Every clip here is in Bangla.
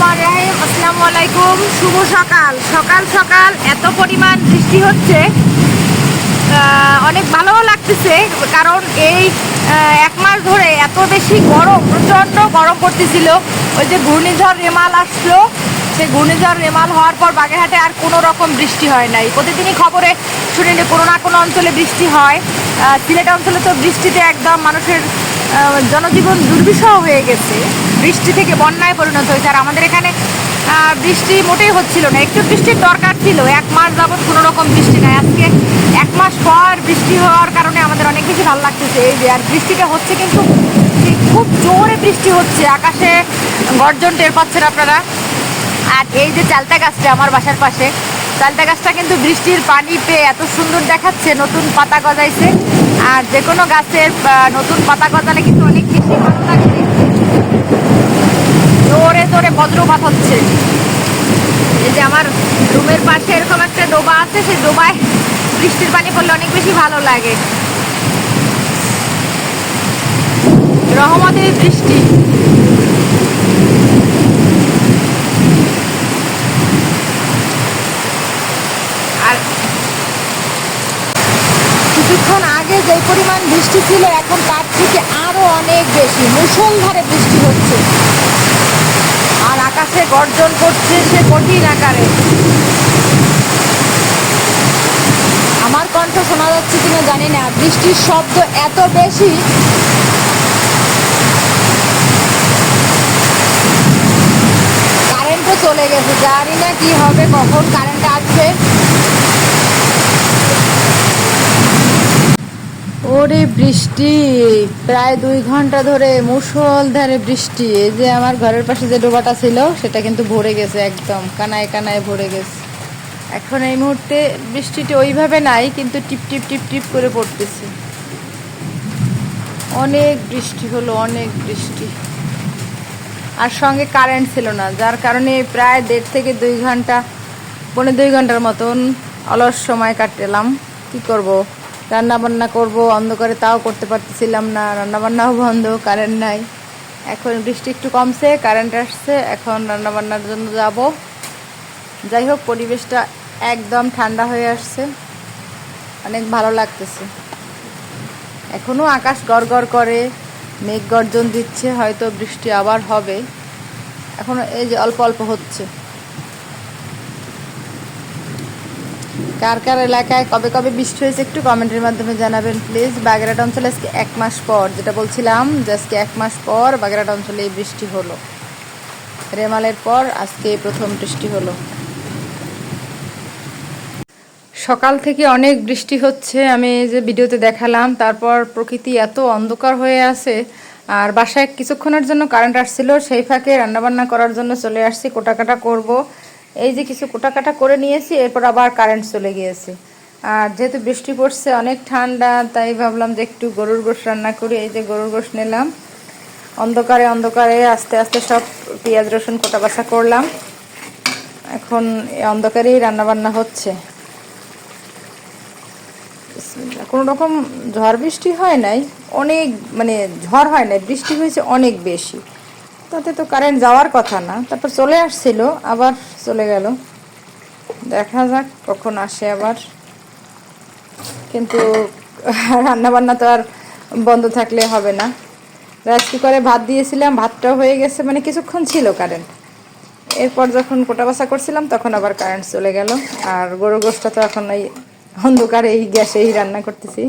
রহমান রাহিম। আসসালামু আলাইকুম। শুভ সকাল। সকাল সকাল এত পরিমাণ বৃষ্টি হচ্ছে, অনেক ভালো লাগতেছে। কারণ এই এক মাস ধরে এত বেশি গরম, প্রচণ্ড গরম পড়তেছিল। ওই যে ঘূর্ণিঝড় রেমাল আসলো, সেই ঘূর্ণিঝড় রেমাল হওয়ার পর বাগেরহাটে আর কোনো রকম বৃষ্টি হয় নাই। প্রতিদিনই খবরে শুনিনি কোনো না কোনো অঞ্চলে বৃষ্টি হয়। সিলেট অঞ্চলে তো বৃষ্টিতে একদম মানুষের জনজীবন দুর্বিষহ হয়ে গেছে, বৃষ্টি থেকে বন্যায় পরিণত হয়েছে। আর আমাদের এখানে বৃষ্টি মোটেই হচ্ছিল না, একটু বৃষ্টির দরকার ছিল। এক মাস যাবৎ কোনো রকম বৃষ্টি নাই, আজকে এক মাস পর বৃষ্টি হওয়ার কারণে আমাদের অনেক বেশি ভালো লাগতেছে। এই যে আর বৃষ্টিটা হচ্ছে, কিন্তু খুব জোরে বৃষ্টি হচ্ছে, আকাশে গর্জন টের পাচ্ছেন আপনারা। আর এই যে চালতা গাছটা আমার বাসার পাশে, চালতা গাছটা কিন্তু বৃষ্টির পানি পেয়ে এত সুন্দর দেখাচ্ছে, নতুন পাতা গজাইছে। আর যে কোনো গাছের নতুন পাতা গজালে কিন্তু অনেক বেশি ভালো লাগে। জোরে জোরে বজ্রপাত হচ্ছে। এই যে আমার রুমের পাশে এরকম একটা ডোবা আছে, সেই ডোবায় বৃষ্টির পানি পড়লে অনেক বেশি ভালো লাগে। রহমতের বৃষ্টি। আর কিছুক্ষণ আগে যে পরিমাণ বৃষ্টি ছিল, এখন তার থেকে আরো অনেক বেশি মুষলধারে বৃষ্টি হচ্ছে। আর আকাশে গর্জন করছে সে কঠিন আকারে। আমার কণ্ঠ শোনা যাচ্ছে কিনা জানি না, বৃষ্টির শব্দ এত বেশি। কারেন্টও চলে গেছে, জানি না কি হবে, কখন কারেন্ট আসবে। ওরে বৃষ্টি, প্রায় 2 ঘন্টা ধরে মুষলধারে বৃষ্টি। এই যে আমার ঘরের পাশে যে ডোবাটা ছিল, সেটা কিন্তু ভরে গেছে, একদম কানায় কানায় ভরে গেছে। এখন এই মুহূর্তে বৃষ্টিটা ওইভাবে নাই, কিন্তু টিপ টিপ টিপ টিপ করে পড়তেছে। অনেক বৃষ্টি হলো, অনেক বৃষ্টি। আর সঙ্গে কারেন্ট ছিল না, যার কারণে প্রায় 1.5 থেকে 2 ঘন্টা, 2.5 ঘন্টার মতন অলস সময় কাটালাম। কি করব, রান্না বান্না করব অন্ধকারে, তাও করতে পারতেছিলাম না। রান্না বান্নাও বন্ধ, কারেন্ট নাই। এখন বৃষ্টি একটু কমছে, কারেন্ট আসছে, এখন রান্না বান্নার জন্য যাব। যাই হোক, পরিবেশটা একদম ঠান্ডা হয়ে আসছে, অনেক ভালো লাগতেছে। এখনও আকাশ গড়গড় করে, মেঘ গর্জন দিচ্ছে, হয়তো বৃষ্টি আবার হবে। এখনো এই যে অল্প অল্প হচ্ছে। কার কার এলাকায় কবে কবে বৃষ্টি হয়েছে একটু কমেন্টের মাধ্যমে জানাবেন প্লিজ। বাগেরহাট অঞ্চলে আজকে 1 মাস পর, যেটা বলছিলাম যে আজকে 1 মাস পর বাগেরহাট অঞ্চলে এই বৃষ্টি হলো। রেমালের পর আজকে প্রথম বৃষ্টি হলো। সকাল থেকে অনেক বৃষ্টি হচ্ছে, আমি এই যে ভিডিওতে দেখালাম। তারপর প্রকৃতি এত অন্ধকার হয়ে আছে। আর বাসায় কিছুক্ষণের জন্য কারেন্ট আসছিল, সেই ফাঁকে রান্নাবান্না করার জন্য চলে আসছি, কোটাকাটা করব। এই যে কিছু কোটাকাটা করে নিয়েছি, এরপর আবার কারেন্ট চলে গিয়েছে। আর যেহেতু বৃষ্টি পড়ছে, অনেক ঠান্ডা, তাই ভাবলাম যে একটু গরুর গোশ রান্না করি। এই যে গরুর গোশ নিলাম, অন্ধকারে অন্ধকারে আস্তে আস্তে সব পেঁয়াজ রসুন কোটা বাছা করলাম। এখন এই অন্ধকারেই রান্নাবান্না হচ্ছে। কোনো রকম ঝড় বৃষ্টি হয় নাই, অনেক মানে ঝড় হয় নাই, বৃষ্টি হয়েছে অনেক বেশি। তাতে তো কারেন্ট যাওয়ার কথা না, তারপর চলে আসছিল, আবার চলে গেল। দেখা যাক কখন আসে আবার। কিন্তু রান্নাবান্না তো আর বন্ধ থাকলে হবে না। রাইস কুকারে ভাত দিয়েছিলাম, ভাতটাও হয়ে গেছে, মানে কিছুক্ষণ ছিল কারেন্ট। এরপর যখন কোটা বাছা করছিলাম, তখন আবার কারেন্ট চলে গেল। আর গরুর গোশটা তো এখন এই অন্ধকারে এই গ্যাসেই রান্না করতেছি।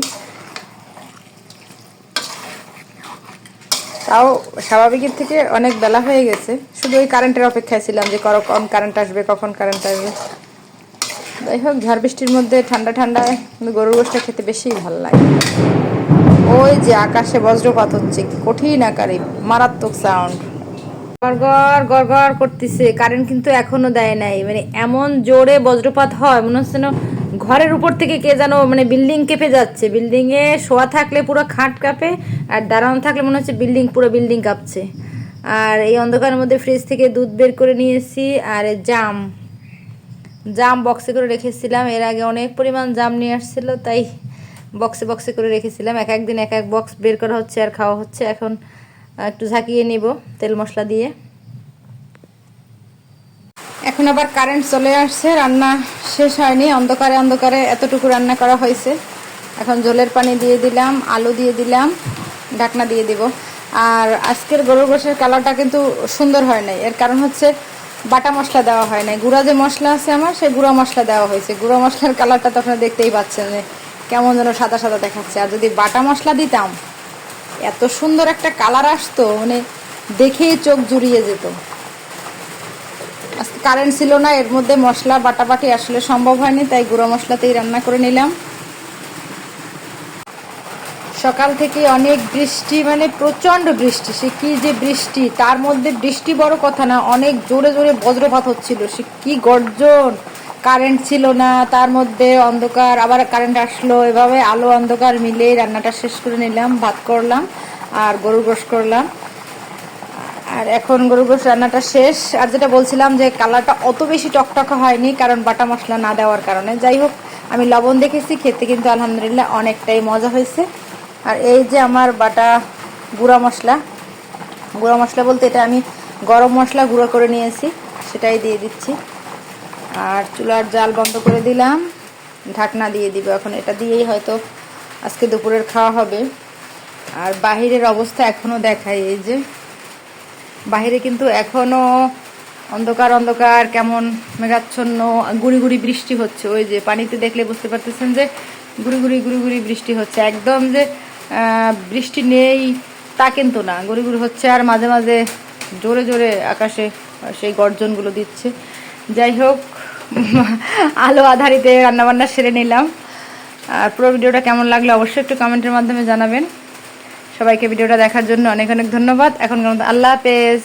তাও স্বাভাবিকের থেকে অনেক বেলা হয়ে গেছে, শুধু ওই কারেন্টের অপেক্ষায় ছিলাম যে কখন কারেন্ট আসবে, কখন কারেন্ট আসবে। যাই হোক, ঝড় বৃষ্টির মধ্যে ঠান্ডা ঠান্ডায় গরুর গোশটা খেতে বেশি ভালো লাগে। ওই যে আকাশে বজ্রপাত হচ্ছে, কঠিন আকারে, মারাত্মক সাউন্ড, গড়গড় গড়গড় করতেছে। কারেন্ট কিন্তু এখনো দেয় নাই, মানে এমন জোরে বজ্রপাত হয়, মনে হচ্ছে না ঘরের উপর থেকে কে যেন, মানে বিল্ডিং কেঁপে যাচ্ছে। বিল্ডিং এ শোয়া থাকলে পুরো খাট কাঁপে, আর দাঁড়ানো থাকলে মনে হচ্ছে পুরো বিল্ডিং কাঁপছে। আর এই অন্ধকারের মধ্যে ফ্রিজ থেকে দুধ বের করে নিয়েছি, আর জাম জাম বক্সে করে রেখেছিলাম। এর আগে অনেক পরিমাণ জাম নিয়ে আসছিল, তাই বক্সে বক্সে করে রেখেছিলাম। এক একদিন এক এক বক্স বের করা হচ্ছে আর খাওয়া হচ্ছে। এখন একটু ঝাঁকিয়ে নিব তেল মশলা দিয়ে। এখন আবার কারেন্ট চলে আসছে, রান্না শেষ হয়নি, অন্ধকারে অন্ধকারে এতটুকু রান্না করা হয়েছে। এখন জলের পানি দিয়ে দিলাম, আলু দিয়ে দিলাম, ঢাকনা দিয়ে দিব। আর আজকের গরুর গোশের কালারটা কিন্তু সুন্দর হয় নাই, এর কারণ হচ্ছে বাটা মশলা দেওয়া হয় নাই। গুঁড়া যে মশলা আছে আমার, সেই গুঁড়া মশলা দেওয়া হয়েছে। গুঁড়া মশলার কালারটা তো আপনারা দেখতেই পাচ্ছেন যে কেমন যেন সাদা সাদা দেখাচ্ছে। আর যদি বাটা মশলা দিতাম এত সুন্দর একটা কালার আসতো, মানে দেখেই চোখ জুড়িয়ে যেত। আজকে কারেন্ট ছিল না, এর মধ্যে মশলা বাটাবাটি আসলে সম্ভব হয়নি, তাই গুঁড়ো মশলাতেই রান্না করে নিলাম। সকাল থেকে অনেক বৃষ্টি, মানে প্রচণ্ড বৃষ্টি। সে কি যে বৃষ্টি, তার মধ্যে বৃষ্টি বড় কথা না, অনেক জোরে জোরে বজ্রপাত হচ্ছিল, সে কি গর্জন। কারেন্ট ছিল না, তার মধ্যে অন্ধকার, আবার কারেন্ট আসলো, এভাবে আলো অন্ধকার মিলে রান্নাটা শেষ করে নিলাম। ভাত করলাম আর গরুর গোশ করলাম। আর এখন গরুর গোশ রান্নাটা শেষ। আর যেটা বলছিলাম যে কালারটা অত বেশি টকটকা হয়নি, কারণ বাটা মশলা না দেওয়ার কারণে। যাই হোক, আমি লবণ দেখেছি, খেতে কিন্তু আলহামদুলিল্লাহ অনেকটাই মজা হয়েছে। আর এই যে আমার বাটা গুঁড়া মশলা বলতে এটা আমি গরম মশলা গুঁড়ো করে নিয়েছি, সেটাই দিয়ে দিচ্ছি। আর চুলার জাল বন্ধ করে দিলাম, ঢাকনা দিয়ে দিব। এখন এটা দিয়েই হয়তো আজকে দুপুরের খাওয়া হবে। আর বাহিরের অবস্থা এখনও দেখাই, এই যে বাহিরে কিন্তু এখনো অন্ধকার অন্ধকার, কেমন মেঘাচ্ছন্ন, গুড়ি গুড়ি বৃষ্টি হচ্ছে। ওই যে পানিতে দেখলে বুঝতে পারতেছেন যে গুড়ি গুড়ি বৃষ্টি হচ্ছে। একদম যে বৃষ্টি নেই তা কিন্তু না, গুড়ি গুড়ি হচ্ছে। আর মাঝে মাঝে জোরে জোরে আকাশে সেই গর্জনগুলো দিচ্ছে। যাই হোক, আলো আধারিতে রান্নাবান্না সেরে নিলাম। আর পুরো ভিডিওটা কেমন লাগলো অবশ্যই একটু কমেন্টের মাধ্যমে জানাবেন। সবাইকে ভিডিওটা দেখার জন্য অনেক অনেক ধন্যবাদ। এখন আল্লাহ হাফেজ।